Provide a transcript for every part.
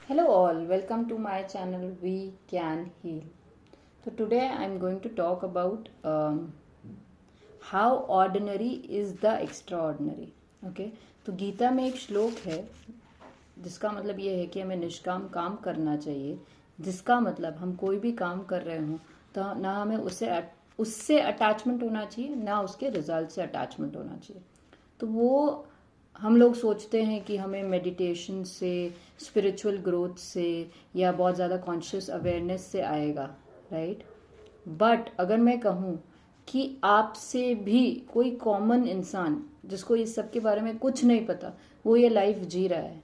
Hello all, welcome to my channel We Can Heal. So today I am going to talk about how ordinary is the extraordinary. Okay, तो गीता में एक श्लोक है जिसका मतलब ये है कि हमें निष्काम काम करना चाहिए, जिसका मतलब हम कोई भी काम कर रहे हों तो ना हमें उससे अटैचमेंट होना चाहिए, ना उसके रिजल्ट से अटैचमेंट होना चाहिए। तो वो हम लोग सोचते हैं कि हमें मेडिटेशन से, स्पिरिचुअल ग्रोथ से या बहुत ज़्यादा कॉन्शियस अवेयरनेस से आएगा, राइट। बट अगर मैं कहूँ कि आपसे भी कोई कॉमन इंसान जिसको इस सब के बारे में कुछ नहीं पता वो ये लाइफ जी रहा है,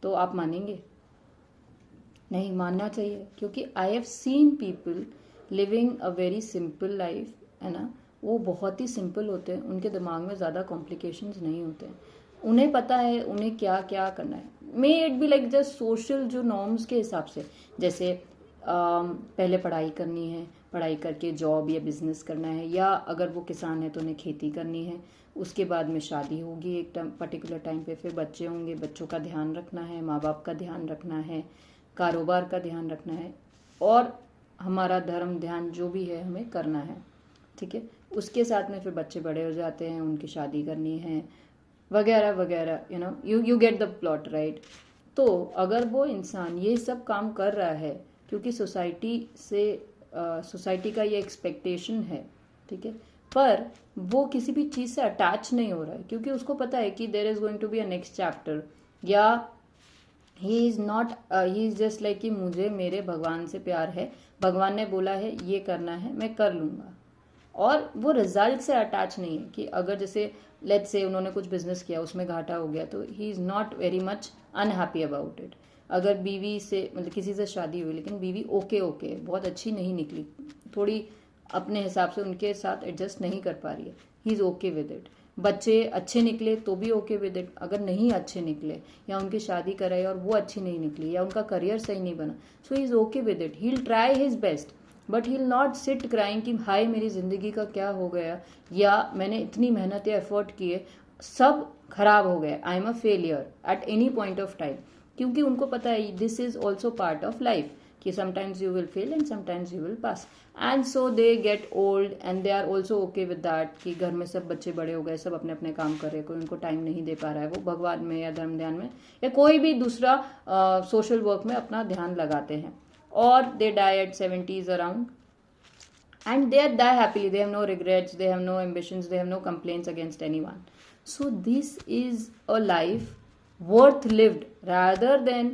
तो आप मानेंगे? नहीं मानना चाहिए, क्योंकि I have seen people living a very simple life, है ना। वो बहुत ही सिंपल होते हैं, उनके दिमाग में ज़्यादा कॉम्प्लिकेशंस नहीं होते हैं, उन्हें पता है उन्हें क्या क्या करना है। May it be like just social जो नॉर्म्स के हिसाब से, जैसे पहले पढ़ाई करनी है, पढ़ाई करके जॉब या बिजनेस करना है, या अगर वो किसान है तो उन्हें खेती करनी है, उसके बाद में शादी होगी एक पर्टिकुलर टाइम पे, फिर बच्चे होंगे, बच्चों का ध्यान रखना है, माँ बाप का ध्यान रखना है, कारोबार का ध्यान रखना है, और हमारा धर्म ध्यान जो भी है हमें करना है, ठीक है। उसके साथ में फिर बच्चे बड़े हो जाते हैं, उनकी शादी करनी है, वगैरह वगैरह, you get the plot, right. तो अगर वो इंसान ये सब काम कर रहा है क्योंकि सोसाइटी का ये एक्सपेक्टेशन है, ठीक है, पर वो किसी भी चीज़ से अटैच नहीं हो रहा है क्योंकि उसको पता है कि there is going to be a next chapter, या he is not, he is just like कि मुझे मेरे भगवान से प्यार है, भगवान ने बोला है ये करना है, मैं कर लूँगा। और वो रिजल्ट से अटैच नहीं है कि अगर जैसे लेट्स से उन्होंने कुछ बिजनेस किया, उसमें घाटा हो गया, तो ही is not very much unhappy about it. अगर बीवी से, मतलब किसी से शादी हुई लेकिन बीवी ओके ओके बहुत अच्छी नहीं निकली, थोड़ी अपने हिसाब से उनके साथ एडजस्ट नहीं कर पा रही है, ही इज़ ओके विद इट। बच्चे अच्छे निकले तो भी ओके विद इट, अगर नहीं अच्छे निकले या उनकी शादी कराई और वो अच्छी नहीं निकली या उनका करियर सही नहीं बना, so he is okay with it, he will try his best, but he will not sit crying कि हाय मेरी ज़िंदगी का क्या हो गया, या मैंने इतनी मेहनत या एफर्ट किए सब खराब हो गया, I am a failure at any point of time. क्योंकि उनको पता है this is also part of life, कि sometimes you will fail and sometimes you will pass, and so they get old and they are also okay with that कि घर में सब बच्चे बड़े हो गए, सब अपने अपने काम कर रहे हैं, कोई उनको टाइम नहीं दे पा रहा है, वो भगवान में या धर्म ध्यान में या कोई भी दूसरा सोशल वर्क में अपना ध्यान लगाते हैं, और they die at 70s around, and they die happily, they have no regrets, they have no ambitions, they have no complaints against anyone. So this is a life worth lived, rather than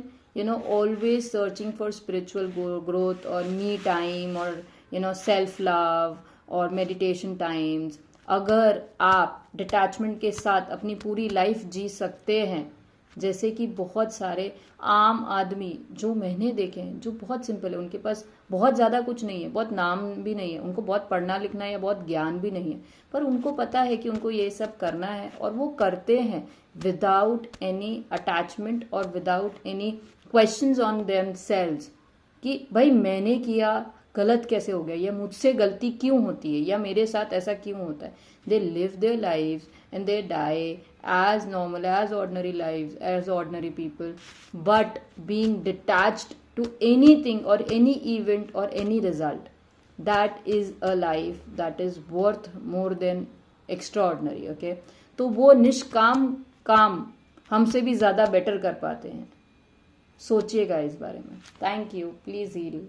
always searching for spiritual growth or me time, or self love or meditation times. अगर आप detachment के साथ अपनी पूरी life जी सकते हैं, जैसे कि बहुत सारे आम आदमी जो मैंने देखे हैं जो बहुत सिंपल है, उनके पास बहुत ज़्यादा कुछ नहीं है, बहुत नाम भी नहीं है, उनको बहुत पढ़ना लिखना या बहुत ज्ञान भी नहीं है, पर उनको पता है कि उनको ये सब करना है और वो करते हैं विदाउट एनी अटैचमेंट और without any questions on themselves कि भाई मैंने किया, गलत कैसे हो गया, या मुझसे गलती क्यों होती है, या मेरे साथ ऐसा क्यों होता है। They live their lives and they die as normal, as ordinary lives, as ordinary people, but being detached to anything or any event or any result. That is a life that is worth more than extraordinary. Okay, तो वो निष्काम काम हमसे भी ज़्यादा better कर पाते हैं। सोचिएगा इस बारे में। Thank you, please heal.